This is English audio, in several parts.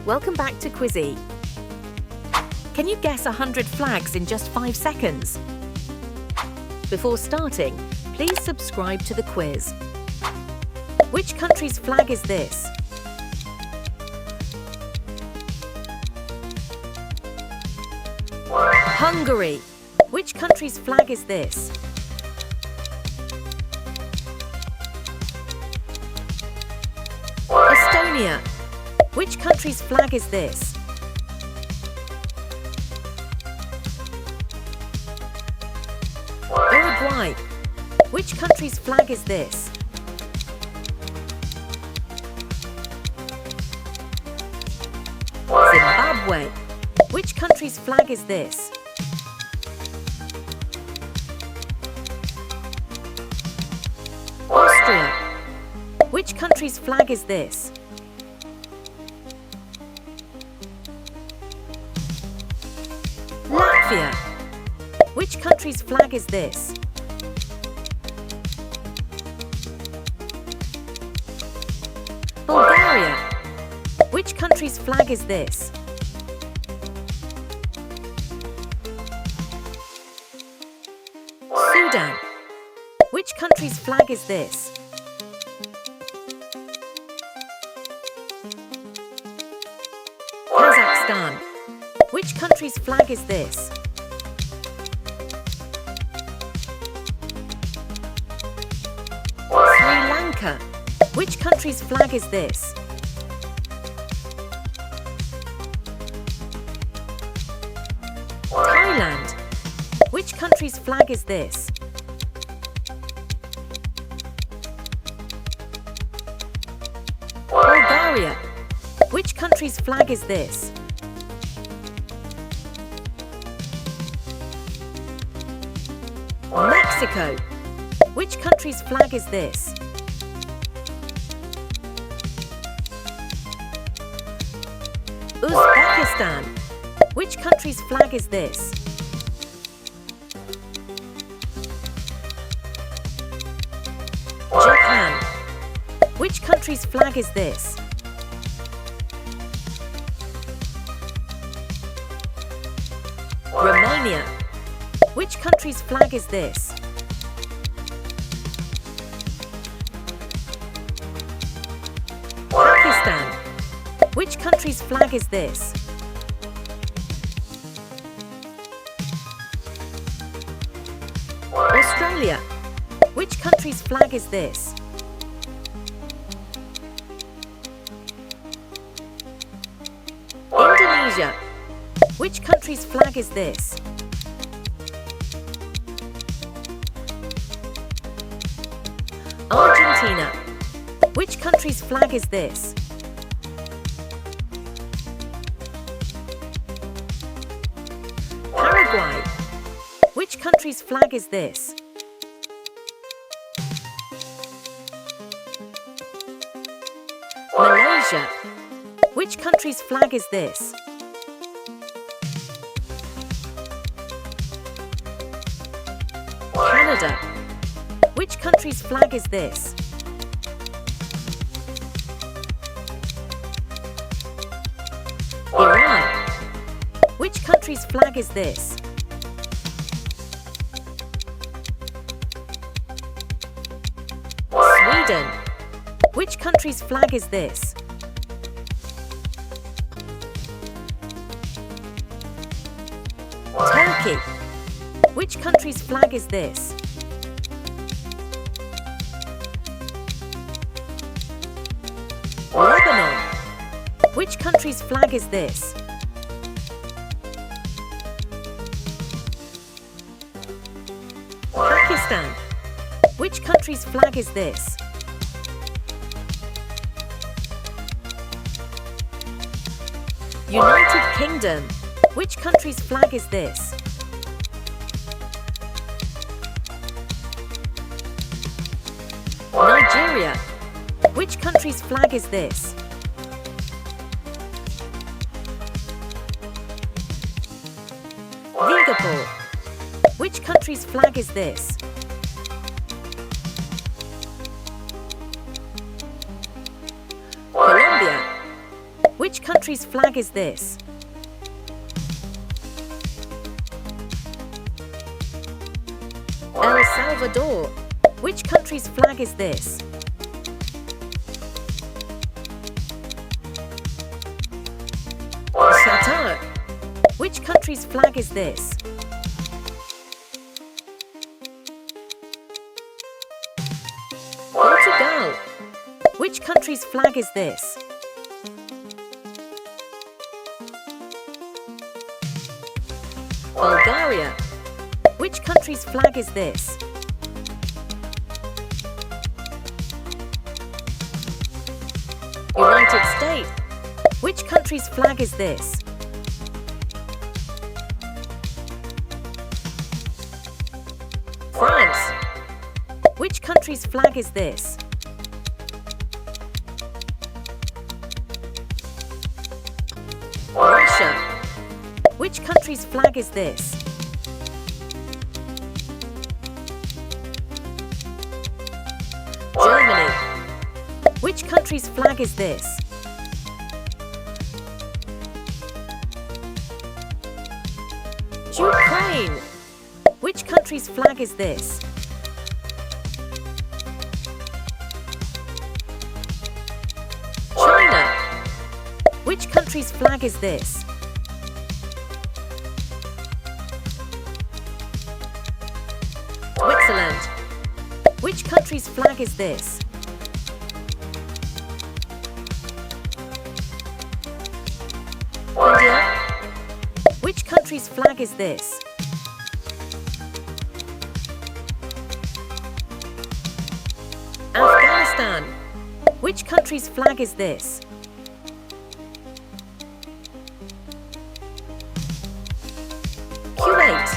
Welcome back to Quizzy. Can you guess 100 flags in just 5 seconds? Before starting, please subscribe to the quiz. Which country's flag is this? Hungary. Which country's flag is this? Estonia. Which country's flag is this? Uruguay. Which country's flag is this? Zimbabwe. Which country's flag is this? Austria. Which country's flag is this? Latvia. Which country's flag is this? Bulgaria. Which country's flag is this? Sudan. Which country's flag is this? Kazakhstan. Which country's flag is this? Sri Lanka. Which country's flag is this? Thailand. Which country's flag is this? Bulgaria. Which country's flag is this? Mexico. Which country's flag is this? Uzbekistan. Which country's flag is this? Japan. Which country's flag is this? Romania. Which country's flag is this? Pakistan. Which country's flag is this? Australia. Which country's flag is this? Indonesia. Which country's flag is this? Argentina. Which country's flag is this? Paraguay. Which country's flag is this? Malaysia. Which country's flag is this? Canada. Which country's flag is this? Iran. Which country's flag is this? Sweden. Which country's flag is this? Turkey. Which country's flag is this? Lebanon. Which country's flag is this? Pakistan. Which country's flag is this? United Kingdom. Which country's flag is this? Nigeria. Which country's flag is this? Singapore. Which country's flag is this? Colombia. Which country's flag is this? El Salvador. Which country's flag is this? Qatar. Which country's flag is this? Portugal. Which country's flag is this? Bulgaria. Which country's flag is this? United States. Which country's flag is this? France. Which country's flag is this? Russia. Which country's flag is this? Germany. Which country's flag is this? Ukraine. Which country's flag is this? China. Which country's flag is this? Switzerland. Which country's flag is this? India. Which country's flag is this? Afghanistan. Which country's flag is this? Kuwait.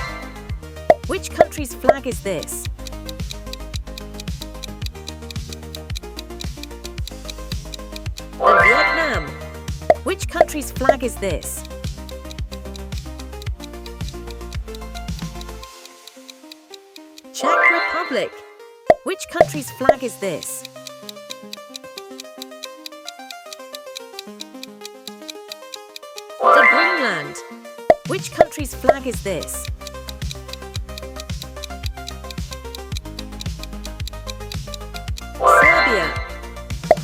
Which country's flag is this? And Vietnam. Which country's flag is this? Czech Republic. Which country's flag is this? The Greenland. Which country's flag is this? Serbia.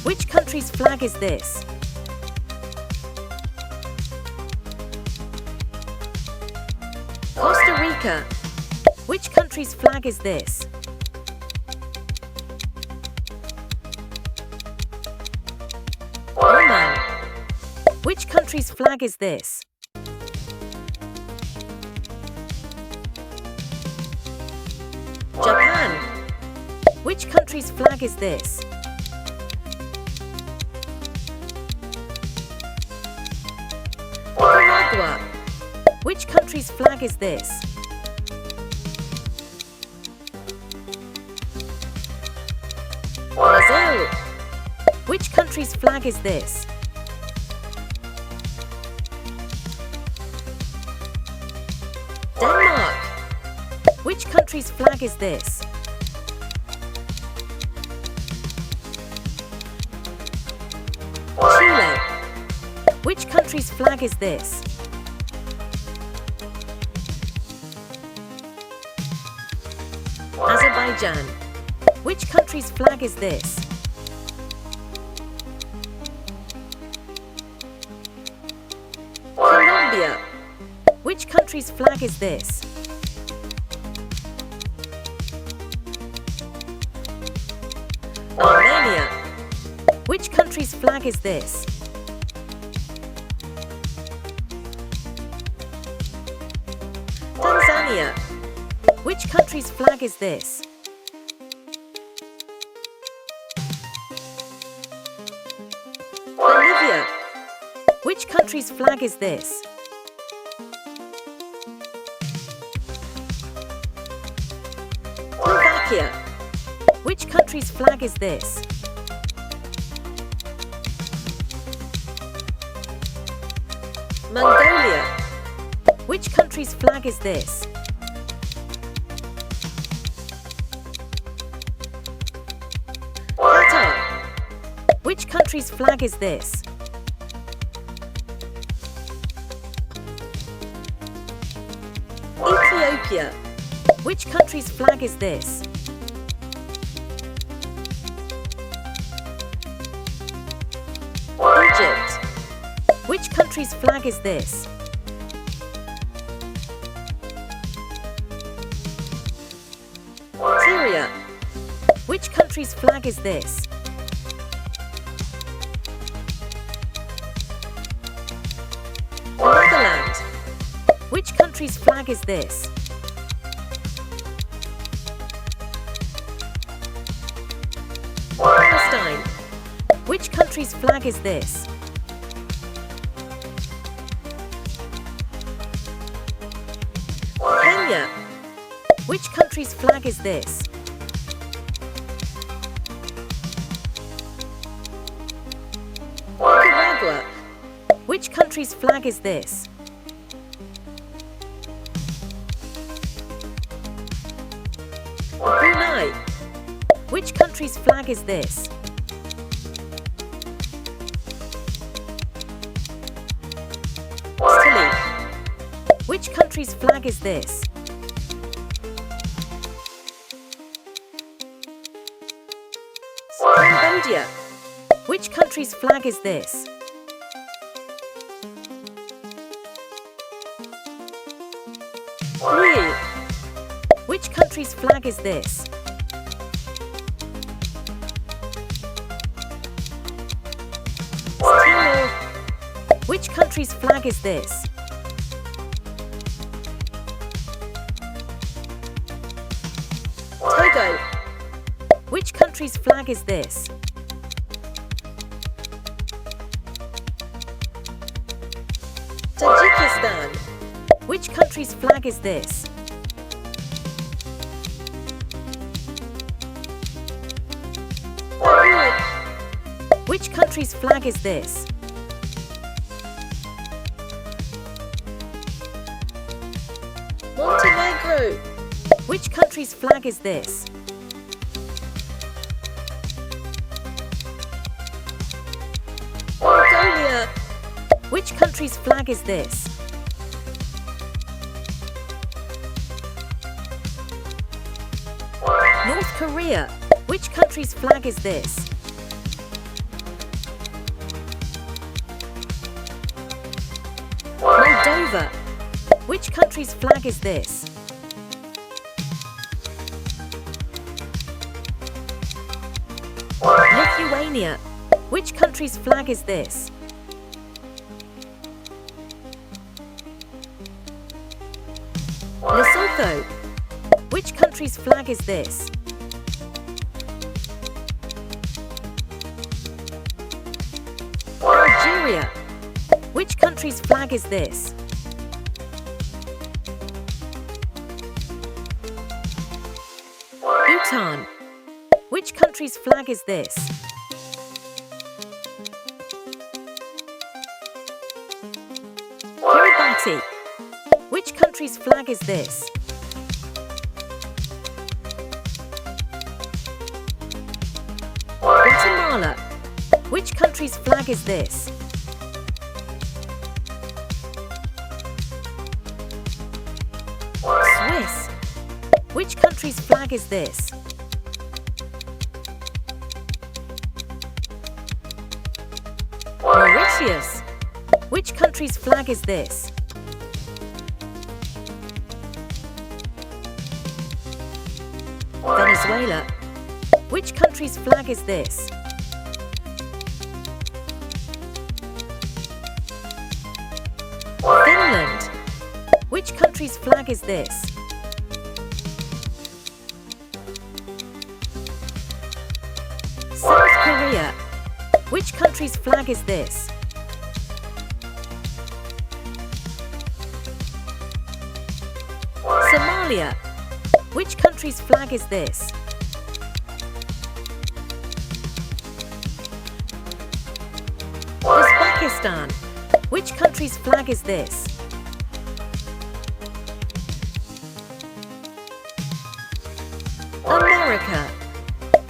Which country's flag is this? Costa Rica. Which country's flag is this? Oman. Which country's flag is this? Japan. Which country's flag is this? Nicaragua. Which country's flag is this? Brazil. Which country's flag is this? Denmark. Which country's flag is this? Chile. Which country's flag is this? Azerbaijan. Which country's flag is this? Colombia. Which country's flag is this? Armenia. Which country's flag is this? Tanzania. Which country's flag is this? Bolivia. Which country's flag is this? Slovakia. Which country's flag is this? Mongolia. Which country's flag is this? Qatar. Which country's flag is this? Ethiopia. Which country's flag is this? Egypt. Which country's flag is this? Syria. Which country's flag is this? Netherlands. Which country's flag is this? Palestine. Which country's flag is this? Kenya. Which country's flag is this? Nicaragua. Which country's flag is this? Brunei. Which country's flag is this? Italy. Which country's flag is this? Cambodia. Which country's flag is this? Peru. Which country's flag is this? Timor. Which country's flag is this? Togo. Which country's flag is this? Tajikistan. Which country's flag is this? Peru. Which country's flag is this? Montenegro. Which country's flag is this? Mongolia. Which country's flag is this? North Korea. Which country's flag is this? Moldova. Which country's flag is this? Lithuania. Which country's flag is this? Lesotho. Which country's flag is this? Algeria. Which country's flag is this? Bhutan. Which country's flag is this? Kiribati. Which country's flag is this? Guatemala. Which country's flag is this? Swiss. Which country's flag is this? Mauritius. Which country's flag is this? Venezuela. Which country's flag is this? Finland. Which country's flag is this? South Korea. Which country's flag is this? Somalia. Which country's flag is this? Uzbekistan. Which country's flag is this? America.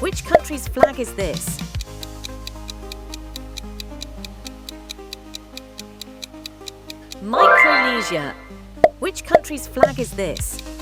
Which country's flag is this? Micronesia. Which country's flag is this?